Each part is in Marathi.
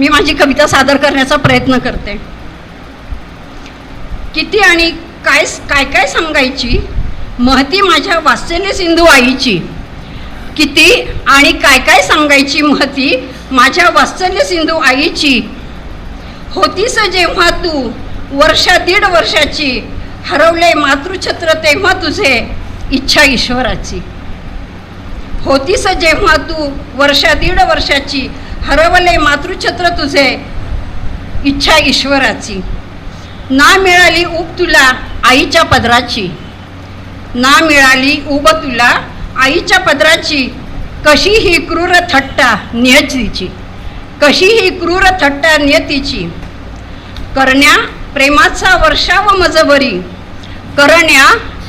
मी माझी कविता सादर करण्याचा प्रयत्न करते. किती आणि काय काय काय सांगायची महती माझ्या वात्सल्य सिंधू आईची. किती आणि काय काय सांगायची महती माझ्या वात्सल्य सिंधू आईची. होतीस जेव्हा तू वर्षा 1.5 वर्षाची, हरवले मातृछत्र तेव्हा तुझे इच्छा ईश्वराची. होतीस जेव्हा तू वर्षा 1.5 वर्षाची, हरवले मातृछत्र तुझे इच्छा ईश्वराची. ना मिळाली ऊब तुला आईच्या पदराची, ना मिळाली ऊब तुला आईच्या पदराची. कशी ही क्रूर थट्टा नियतीची, कशी ही क्रूर थट्टा नियतीची. करण्या प्रेमाचा वर्षाव मजवरी, करण्या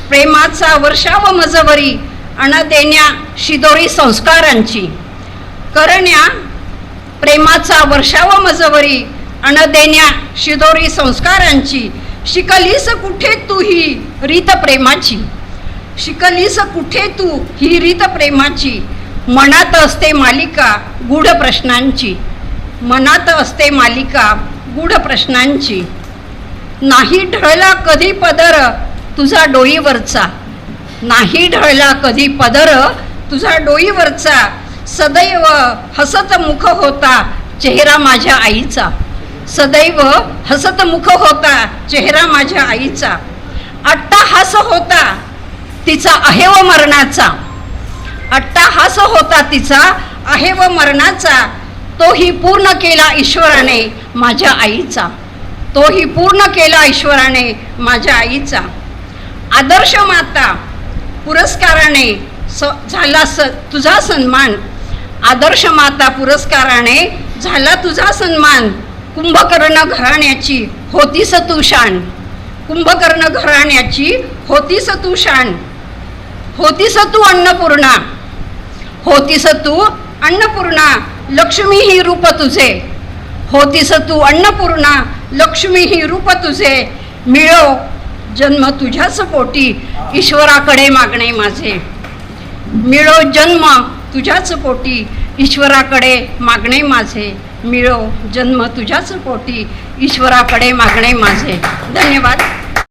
प्रेमाचा वर्षाव मजवरी, अण देण्या शिदोरी संस्कारांची. करण्या प्रेमाचा वर्षाव मजवरी, अण देण्या शिदोरी संस्कारांची. शिकलीस कुठे तू ही रीत प्रेमाची, शिकलीस कुठे तू ही रीत प्रेमाची. मनात असते मालिका गूढ प्रश्नांची, मनात असते मालिका गूढ प्रश्नांची. नाही ढळला कधी पदर तुझा डोईवरचा, नाही ढळला कधी पदर तुझा डोईवरचा. सदैव हसत मुख होता चेहरा माझ्या आईचा, सदैव हसत मुख होता चेहरा माझ्या आईचा. अट्टाहास होता तिचा आहेव मरणाचा, अट्टाहास होता तिचा आहेव मरणाचा. तोही पूर्ण केला ईश्वराने माझ्या आईचा, तोही पूर्ण केला ईश्वराने माझ्या आईचा. आदर्श माता पुरस्काराने झाला तुझा सन्मान, आदर्श माता पुरस्काराने झाला तुझा सन्मान. कुंभकर्ण घराण्याची होतीस तू शान, कुंभकर्ण घराण्याची होतीस तू शान. होतीस तू अन्नपूर्णा, होतीस तू अन्नपूर्णा, लक्ष्मी ही रूप तुझे. होतीस तू अन्नपूर्णा, लक्ष्मी ही रूप तुझे. मिळो जन्म तुझ्याच पोटी ईश्वराकडे मागणे माझे, मिळो जन्म तुझ्याच पोटी ईश्वराकडे मागणे माझे. मिळो जन्म तुझ्याच पोटी ईश्वराकडे मागणे माझे. धन्यवाद.